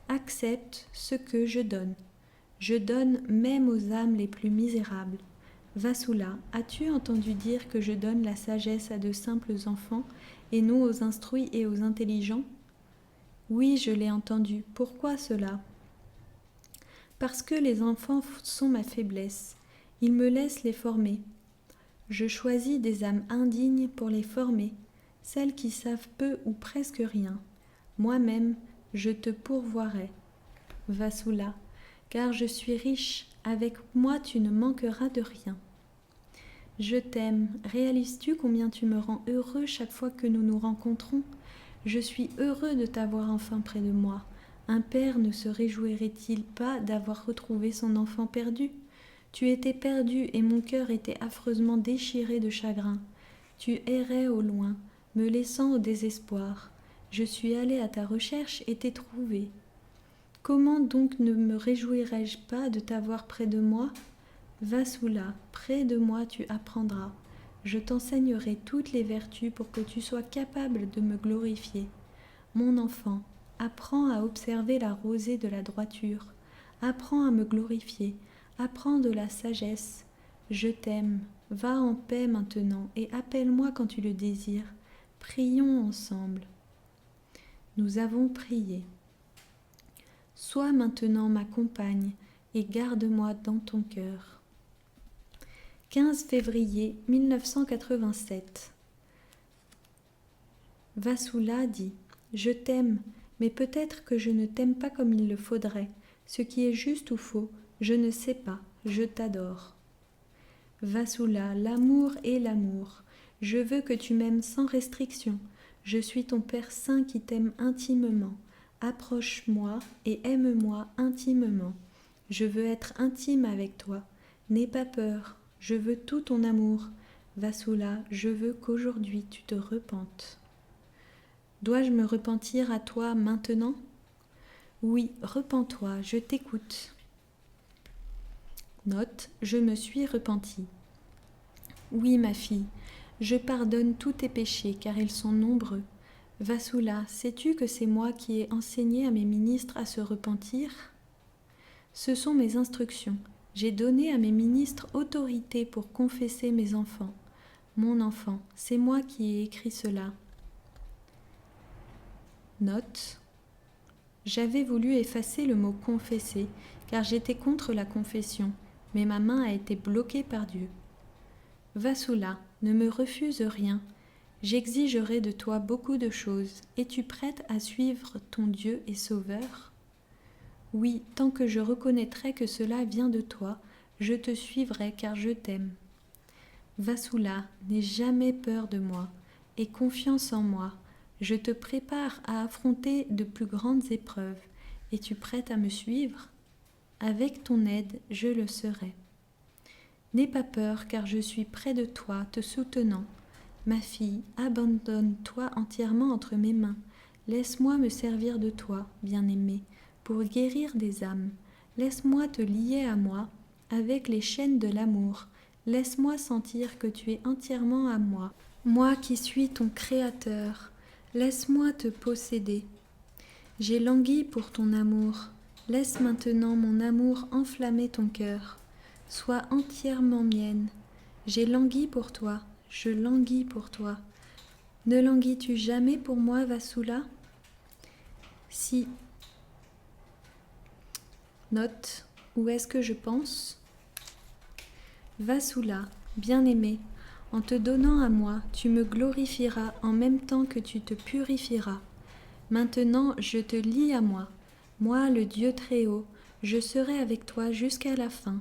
accepte ce que je donne. Je donne même aux âmes les plus misérables. Vassula, as-tu entendu dire que je donne la sagesse à de simples enfants et non aux instruits et aux intelligents? Oui, je l'ai entendu. Pourquoi cela? Parce que les enfants sont ma faiblesse. Ils me laissent les former. Je choisis des âmes indignes pour les former, celles qui savent peu ou presque rien. Moi-même, je te pourvoirai. Vassula, car je suis riche, avec moi tu ne manqueras de rien. Je t'aime, réalises-tu combien tu me rends heureux chaque fois que nous nous rencontrons? Je suis heureux de t'avoir enfin près de moi. Un père ne se réjouirait-il pas d'avoir retrouvé son enfant perdu? Tu étais perdu et mon cœur était affreusement déchiré de chagrin. Tu errais au loin, me laissant au désespoir. Je suis allé à ta recherche et t'ai trouvé. Comment donc ne me réjouirais-je pas de t'avoir près de moi? Vassula, près de moi tu apprendras. Je t'enseignerai toutes les vertus pour que tu sois capable de me glorifier. Mon enfant, apprends à observer la rosée de la droiture. Apprends à me glorifier. Apprends de la sagesse. Je t'aime. Va en paix maintenant et appelle-moi quand tu le désires. Prions ensemble. Nous avons prié. Sois maintenant ma compagne et garde-moi dans ton cœur. 15 février 1987. Vassula dit « Je t'aime, mais peut-être que je ne t'aime pas comme il le faudrait. Ce qui est juste ou faux, je ne sais pas, je t'adore. » Vassula, l'amour est l'amour. Je veux que tu m'aimes sans restriction. Je suis ton Père Saint qui t'aime intimement. Approche-moi et aime-moi intimement. Je veux être intime avec toi. N'aie pas peur, je veux tout ton amour. Vassula, je veux qu'aujourd'hui tu te repentes. Dois-je me repentir à toi maintenant? Oui, repens-toi, je t'écoute. Note, je me suis repentie. Oui, ma fille, je pardonne tous tes péchés car ils sont nombreux. Vassula, sais-tu que c'est moi qui ai enseigné à mes ministres à se repentir? Ce sont mes instructions. J'ai donné à mes ministres autorité pour confesser mes enfants. Mon enfant, c'est moi qui ai écrit cela. Note. J'avais voulu effacer le mot confesser car j'étais contre la confession, mais ma main a été bloquée par Dieu. Vassula, ne me refuse rien. J'exigerai de toi beaucoup de choses. Es-tu prête à suivre ton Dieu et Sauveur? Oui, tant que je reconnaîtrai que cela vient de toi, je te suivrai car je t'aime. Vassula, n'aie jamais peur de moi, aie confiance en moi. Je te prépare à affronter de plus grandes épreuves. Es-tu prête à me suivre? Avec ton aide, je le serai. N'aie pas peur car je suis près de toi, te soutenant. Ma fille, abandonne-toi entièrement entre mes mains. Laisse-moi me servir de toi, bien-aimée, pour guérir des âmes. Laisse-moi te lier à moi avec les chaînes de l'amour. Laisse-moi sentir que tu es entièrement à moi, moi qui suis ton Créateur. Laisse-moi te posséder. J'ai langui pour ton amour. Laisse maintenant mon amour enflammer ton cœur. Sois entièrement mienne. J'ai langui pour toi, je languis pour toi. Ne languis-tu jamais pour moi, Vassula? Si. Note, où est-ce que je pense? Vassula, bien-aimé, en te donnant à moi, tu me glorifieras en même temps que tu te purifieras. Maintenant, je te lie à moi. Moi, le Dieu Très-Haut, je serai avec toi jusqu'à la fin.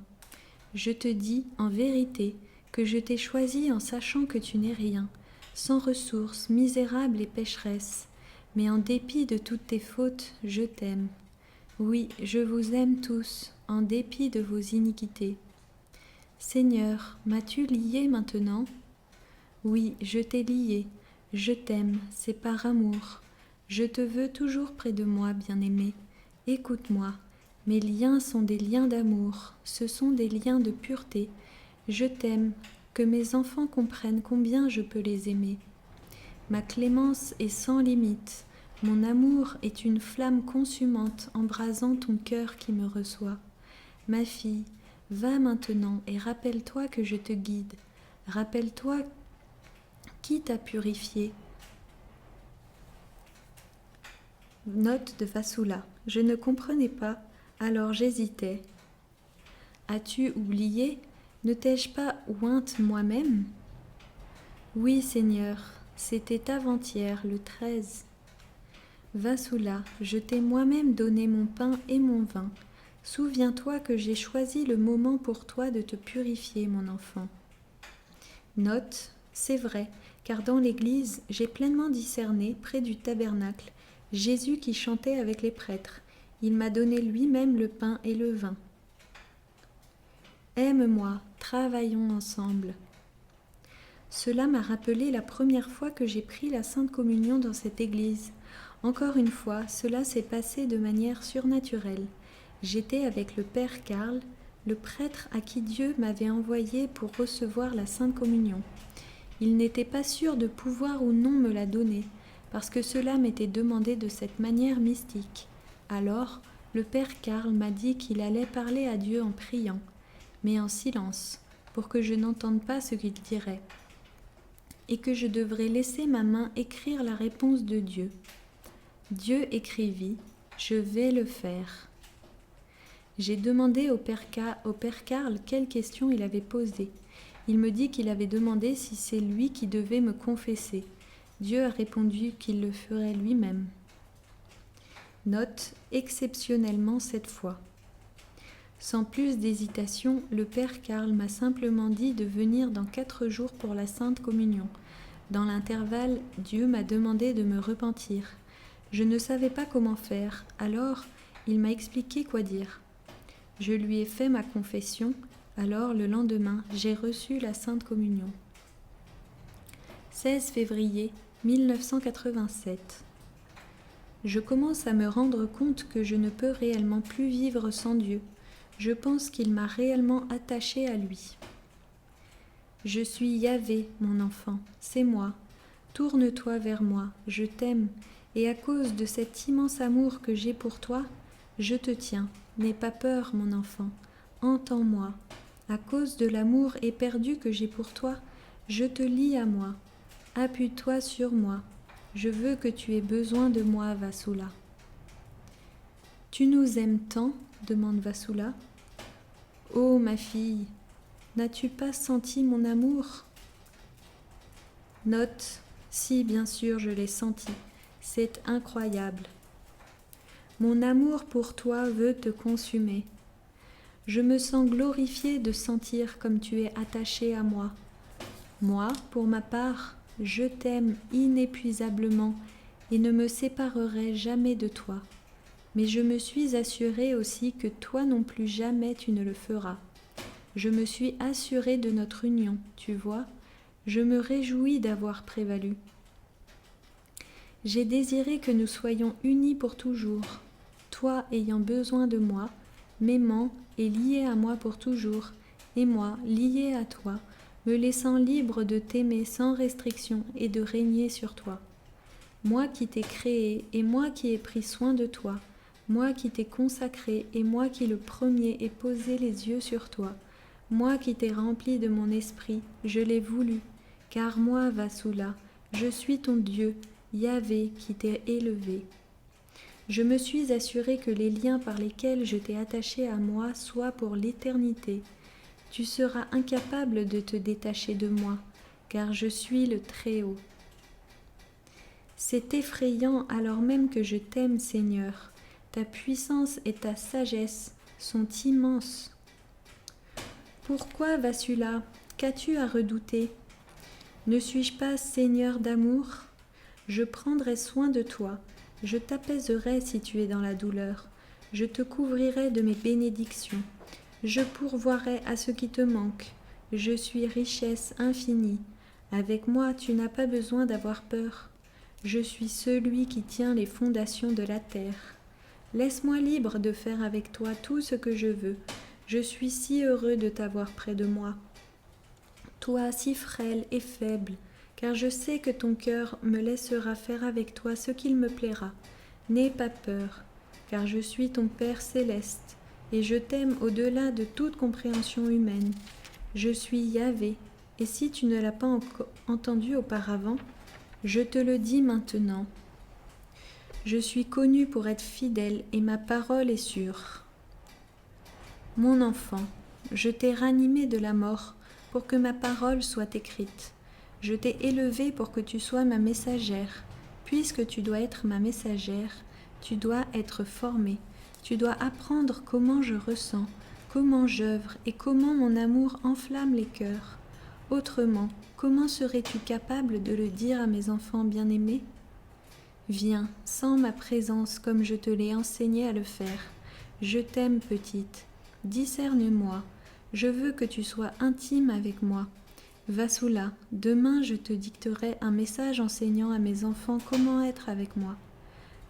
Je te dis, en vérité, que je t'ai choisi en sachant que tu n'es rien, sans ressources, misérable et pécheresse. Mais en dépit de toutes tes fautes, je t'aime. Oui, je vous aime tous, en dépit de vos iniquités. Seigneur, m'as-tu lié maintenant? Oui, je t'ai lié. Je t'aime, c'est par amour. Je te veux toujours près de moi, bien-aimé. Écoute-moi. Mes liens sont des liens d'amour, ce sont des liens de pureté. Je t'aime, que mes enfants comprennent combien je peux les aimer. Ma clémence est sans limite, mon amour est une flamme consumante embrasant ton cœur qui me reçoit. Ma fille, va maintenant et rappelle-toi que je te guide. Rappelle-toi qui t'a purifié. Note de Vassula. Je ne comprenais pas. Alors j'hésitais. As-tu oublié? Ne t'ai-je pas ointe moi-même? Oui, Seigneur, c'était avant-hier, le 13. Vassula, je t'ai moi-même donné mon pain et mon vin. Souviens-toi que j'ai choisi le moment pour toi de te purifier, mon enfant. Note, c'est vrai, car dans l'église, j'ai pleinement discerné, près du tabernacle, Jésus qui chantait avec les prêtres. Il m'a donné lui-même le pain et le vin. Aime-moi, travaillons ensemble. Cela m'a rappelé la première fois que j'ai pris la Sainte Communion dans cette église. Encore une fois, cela s'est passé de manière surnaturelle. J'étais avec le Père Karl, le prêtre à qui Dieu m'avait envoyé pour recevoir la Sainte Communion. Il n'était pas sûr de pouvoir ou non me la donner, parce que cela m'était demandé de cette manière mystique. Alors, le Père Karl m'a dit qu'il allait parler à Dieu en priant, mais en silence, pour que je n'entende pas ce qu'il dirait, et que je devrais laisser ma main écrire la réponse de Dieu. Dieu écrivit « Je vais le faire ». J'ai demandé au Père Karl quelle question il avait posée. Il me dit qu'il avait demandé si c'est lui qui devait me confesser. Dieu a répondu qu'il le ferait lui-même. Note, exceptionnellement cette fois. Sans plus d'hésitation, le Père Karl m'a simplement dit de venir dans 4 jours pour la Sainte Communion. Dans l'intervalle, Dieu m'a demandé de me repentir. Je ne savais pas comment faire, alors il m'a expliqué quoi dire. Je lui ai fait ma confession, alors le lendemain, j'ai reçu la Sainte Communion. 16 février 1987. Je commence à me rendre compte que je ne peux réellement plus vivre sans Dieu. Je pense qu'il m'a réellement attaché à lui. Je suis Yahvé, mon enfant, c'est moi. Tourne-toi vers moi, je t'aime, et à cause de cet immense amour que j'ai pour toi, je te tiens. N'aie pas peur, mon enfant, entends-moi. À cause de l'amour éperdu que j'ai pour toi, je te lie à moi. Appuie-toi sur moi. Je veux que tu aies besoin de moi, Vasula. Tu nous aimes tant, demande Vasula. Oh, ma fille, n'as-tu pas senti mon amour? Note, si bien sûr je l'ai senti, c'est incroyable. Mon amour pour toi veut te consumer. Je me sens glorifiée de sentir comme tu es attaché à moi. Moi, pour ma part, je t'aime inépuisablement et ne me séparerai jamais de toi. Mais je me suis assurée aussi que toi non plus jamais tu ne le feras. Je me suis assurée de notre union, tu vois. Je me réjouis d'avoir prévalu. J'ai désiré que nous soyons unis pour toujours, toi ayant besoin de moi, m'aimant et lié à moi pour toujours, et moi lié à toi, me laissant libre de t'aimer sans restriction et de régner sur toi. Moi qui t'ai créé et moi qui ai pris soin de toi, moi qui t'ai consacré et moi qui le premier ai posé les yeux sur toi, moi qui t'ai rempli de mon esprit, je l'ai voulu, car moi, Vasula, je suis ton Dieu, Yahvé qui t'ai élevé. Je me suis assuré que les liens par lesquels je t'ai attaché à moi soient pour l'éternité. Tu seras incapable de te détacher de moi, car je suis le Très-Haut. C'est effrayant alors même que je t'aime, Seigneur. Ta puissance et ta sagesse sont immenses. Pourquoi, Vasula, qu'as-tu à redouter? Ne suis-je pas Seigneur d'amour? Je prendrai soin de toi, je t'apaiserai si tu es dans la douleur, je te couvrirai de mes bénédictions. Je pourvoirai à ce qui te manque. Je suis richesse infinie. Avec moi, tu n'as pas besoin d'avoir peur. Je suis celui qui tient les fondations de la terre. Laisse-moi libre de faire avec toi tout ce que je veux. Je suis si heureux de t'avoir près de moi. Toi si frêle et faible, car je sais que ton cœur me laissera faire avec toi ce qu'il me plaira. N'aie pas peur, car je suis ton Père céleste. Et je t'aime au-delà de toute compréhension humaine. Je suis Yahvé, et si tu ne l'as pas entendu auparavant, je te le dis maintenant. Je suis connu pour être fidèle et ma parole est sûre. Mon enfant, je t'ai ranimé de la mort pour que ma parole soit écrite. Je t'ai élevé pour que tu sois ma messagère. Puisque tu dois être ma messagère, tu dois être formée. Tu dois apprendre comment je ressens, comment j'œuvre et comment mon amour enflamme les cœurs. Autrement, comment serais-tu capable de le dire à mes enfants bien-aimés? Viens, sens ma présence comme je te l'ai enseigné à le faire. Je t'aime, petite. Discerne-moi. Je veux que tu sois intime avec moi. Vasula, demain je te dicterai un message enseignant à mes enfants comment être avec moi.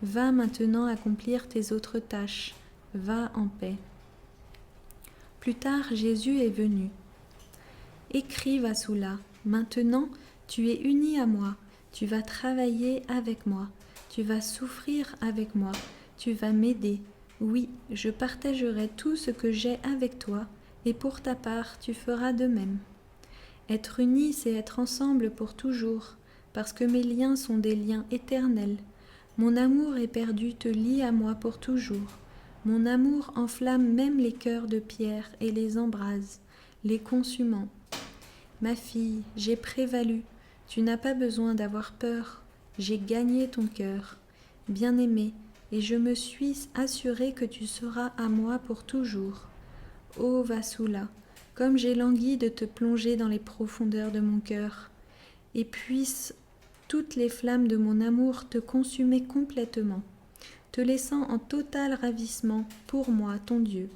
Va maintenant accomplir tes autres tâches. Va en paix. Plus tard, Jésus est venu. Écris, Vasula. Maintenant, tu es uni à moi. Tu vas travailler avec moi. Tu vas souffrir avec moi. Tu vas m'aider. Oui, je partagerai tout ce que j'ai avec toi, et pour ta part, tu feras de même. Être unis, c'est être ensemble pour toujours, parce que mes liens sont des liens éternels. Mon amour éperdu te lie à moi pour toujours. Mon amour enflamme même les cœurs de pierre et les embrase, les consumant. Ma fille, j'ai prévalu. Tu n'as pas besoin d'avoir peur. J'ai gagné ton cœur. Bien-aimée, et je me suis assurée que tu seras à moi pour toujours. Ô Vasula, comme j'ai langui de te plonger dans les profondeurs de mon cœur, et puissent toutes les flammes de mon amour te consumer complètement, te laissant en total ravissement pour moi, ton Dieu.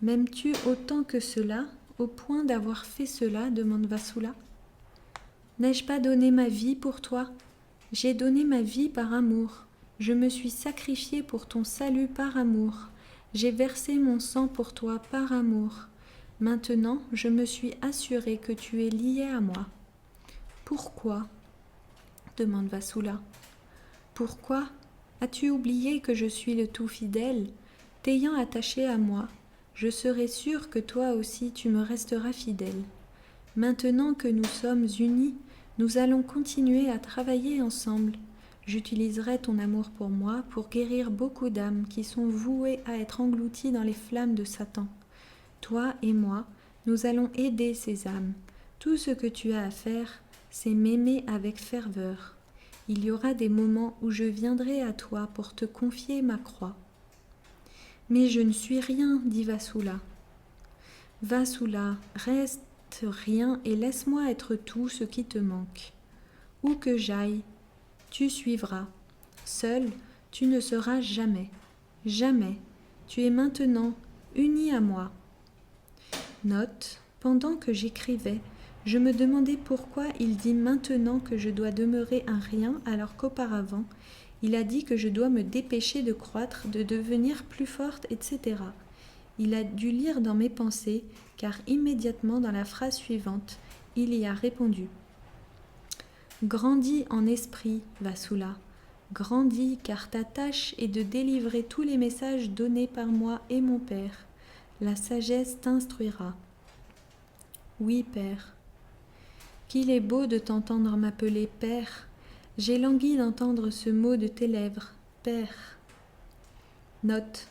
M'aimes-tu autant que cela, au point d'avoir fait cela? Demande Vasula. N'ai-je pas donné ma vie pour toi? J'ai donné ma vie par amour. Je me suis sacrifié pour ton salut par amour. J'ai versé mon sang pour toi par amour. Maintenant, je me suis assuré que tu es lié à moi. Pourquoi? Demande Vasula. Pourquoi? As-tu oublié que je suis le tout fidèle? T'ayant attaché à moi, je serai sûr que toi aussi tu me resteras fidèle. Maintenant que nous sommes unis, nous allons continuer à travailler ensemble. J'utiliserai ton amour pour moi pour guérir beaucoup d'âmes qui sont vouées à être englouties dans les flammes de Satan. Toi et moi, nous allons aider ces âmes. Tout ce que tu as à faire, c'est m'aimer avec ferveur. Il y aura des moments où je viendrai à toi pour te confier ma croix. Mais je ne suis rien, dit Vasula. Vasula, reste rien et laisse-moi être tout ce qui te manque. Où que j'aille, tu suivras. Seul, tu ne seras jamais. Jamais. Tu es maintenant uni à moi. Note, pendant que j'écrivais, je me demandais pourquoi il dit maintenant que je dois demeurer un rien alors qu'auparavant, il a dit que je dois me dépêcher de croître, de devenir plus forte, etc. Il a dû lire dans mes pensées, car immédiatement dans la phrase suivante, il y a répondu. Grandis en esprit, Vasula. Grandis, car ta tâche est de délivrer tous les messages donnés par moi et mon Père. La sagesse t'instruira. Oui, Père. Qu'il est beau de t'entendre m'appeler Père. J'ai langui d'entendre ce mot de tes lèvres, Père. Note.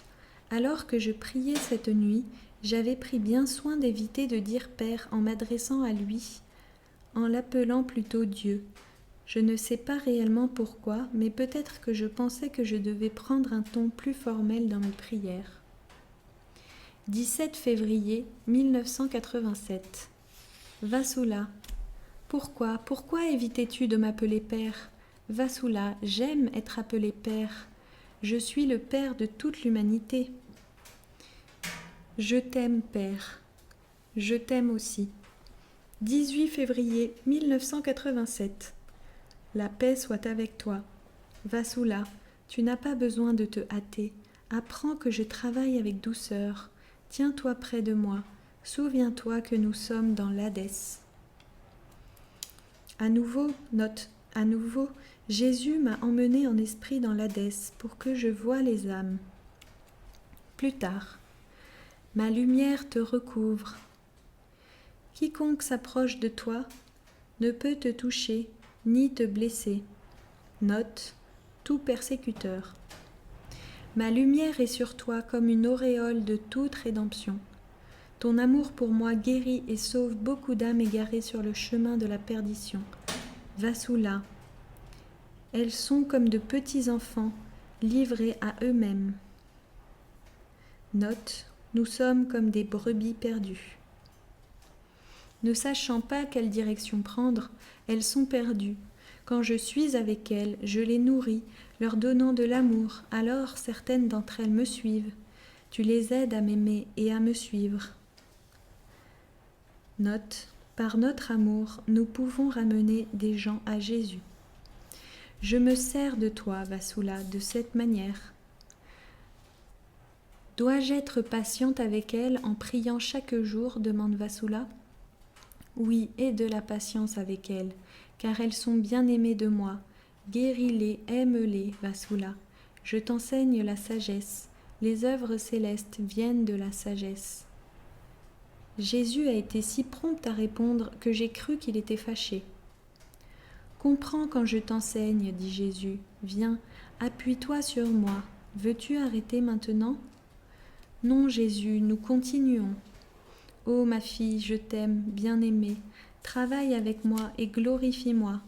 Alors que je priais cette nuit, j'avais pris bien soin d'éviter de dire Père en m'adressant à lui, en l'appelant plutôt Dieu. Je ne sais pas réellement pourquoi, mais peut-être que je pensais que je devais prendre un ton plus formel dans mes prières. 17 février 1987. Vasula. Pourquoi évitais-tu de m'appeler Père? Vasula, j'aime être appelé Père. Je suis le Père de toute l'humanité. Je t'aime, Père. Je t'aime aussi. 18 février 1987. La paix soit avec toi. Vasula, tu n'as pas besoin de te hâter. Apprends que je travaille avec douceur. Tiens-toi près de moi. Souviens-toi que nous sommes dans l'Hadès. À nouveau, Jésus m'a emmené en esprit dans l'Hadès pour que je voie les âmes. Plus tard, ma lumière te recouvre. Quiconque s'approche de toi ne peut te toucher ni te blesser. Note, tout persécuteur. Ma lumière est sur toi comme une auréole de toute rédemption. Ton amour pour moi guérit et sauve beaucoup d'âmes égarées sur le chemin de la perdition. Vasula. Elles sont comme de petits enfants, livrés à eux-mêmes. Note, nous sommes comme des brebis perdues. Ne sachant pas quelle direction prendre, elles sont perdues. Quand je suis avec elles, je les nourris, leur donnant de l'amour, alors certaines d'entre elles me suivent. Tu les aides à m'aimer et à me suivre. Note, par notre amour, nous pouvons ramener des gens à Jésus. Je me sers de toi, Vasula, de cette manière. Dois-je être patiente avec elles en priant chaque jour, demande Vasula. Oui, aie de la patience avec elles, car elles sont bien aimées de moi. Guéris-les, aime-les, Vasula. Je t'enseigne la sagesse. Les œuvres célestes viennent de la sagesse. Jésus a été si prompt à répondre que j'ai cru qu'il était fâché. Comprends quand je t'enseigne, dit Jésus. Viens, appuie-toi sur moi. Veux-tu arrêter maintenant? Non, Jésus, nous continuons. Ô ma fille, je t'aime, bien-aimée. Travaille avec moi et glorifie-moi.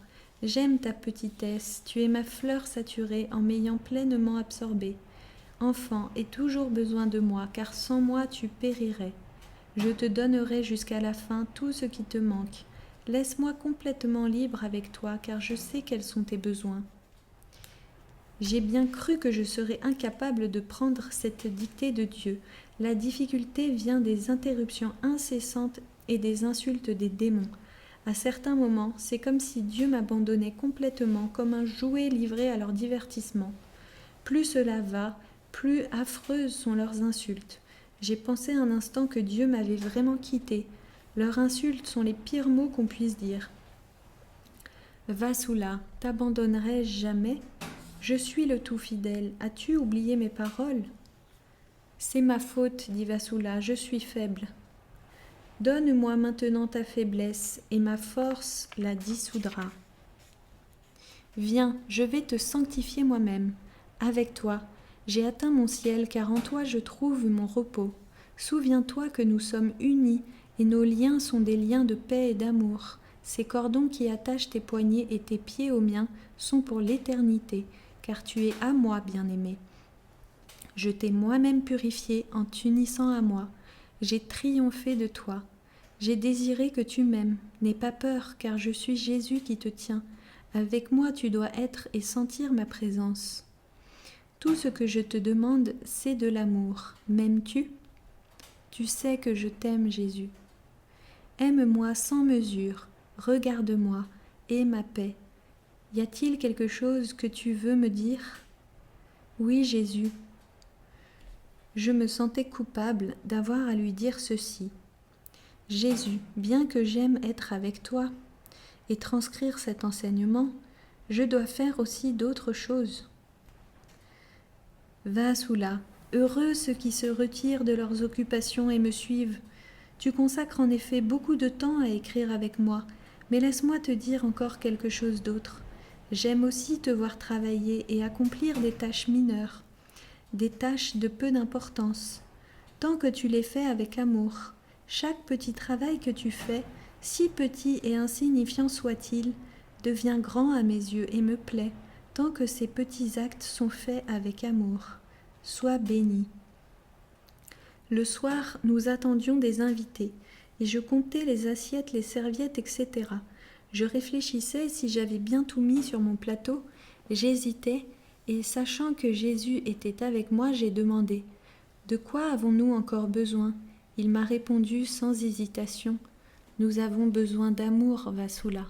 J'aime ta petitesse, tu es ma fleur saturée en m'ayant pleinement absorbée. Enfant, aie toujours besoin de moi, car sans moi tu périrais. Je te donnerai jusqu'à la fin tout ce qui te manque. Laisse-moi complètement libre avec toi, car je sais quels sont tes besoins. J'ai bien cru que je serais incapable de prendre cette dictée de Dieu. La difficulté vient des interruptions incessantes et des insultes des démons. À certains moments, c'est comme si Dieu m'abandonnait complètement, comme un jouet livré à leur divertissement. Plus cela va, plus affreuses sont leurs insultes. J'ai pensé un instant que Dieu m'avait vraiment quitté. Leurs insultes sont les pires mots qu'on puisse dire. Vassoula, t'abandonnerai-je jamais? Je suis le tout fidèle. As-tu oublié mes paroles? C'est ma faute, dit Vassoula, je suis faible. Donne-moi maintenant ta faiblesse, et ma force la dissoudra. Viens, je vais te sanctifier moi-même. Avec toi, j'ai atteint mon ciel, car en toi je trouve mon repos. Souviens-toi que nous sommes unis, et nos liens sont des liens de paix et d'amour. Ces cordons qui attachent tes poignets et tes pieds aux miens sont pour l'éternité, car tu es à moi, bien-aimé. Je t'ai moi-même purifié en t'unissant à moi. J'ai triomphé de toi. J'ai désiré que tu m'aimes. N'aie pas peur, car je suis Jésus qui te tient. Avec moi tu dois être et sentir ma présence. Tout ce que je te demande, c'est de l'amour. M'aimes-tu? Tu sais que je t'aime, Jésus. Aime-moi sans mesure. Regarde-moi, aie ma paix. Y a-t-il quelque chose que tu veux me dire? Oui, Jésus. Je me sentais coupable d'avoir à lui dire ceci. Jésus, bien que j'aime être avec toi et transcrire cet enseignement, je dois faire aussi d'autres choses. Vassoula, heureux ceux qui se retirent de leurs occupations et me suivent. Tu consacres en effet beaucoup de temps à écrire avec moi, mais laisse-moi te dire encore quelque chose d'autre. J'aime aussi te voir travailler et accomplir des tâches mineures, des tâches de peu d'importance, tant que tu les fais avec amour. Chaque petit travail que tu fais, si petit et insignifiant soit-il, devient grand à mes yeux et me plaît, tant que ces petits actes sont faits avec amour. Sois béni. Le soir, nous attendions des invités, et je comptais les assiettes, les serviettes, etc. Je réfléchissais si j'avais bien tout mis sur mon plateau, j'hésitais, et sachant que Jésus était avec moi, j'ai demandé « De quoi avons-nous encore besoin ?» Il m'a répondu sans hésitation « Nous avons besoin d'amour, Vassoula. »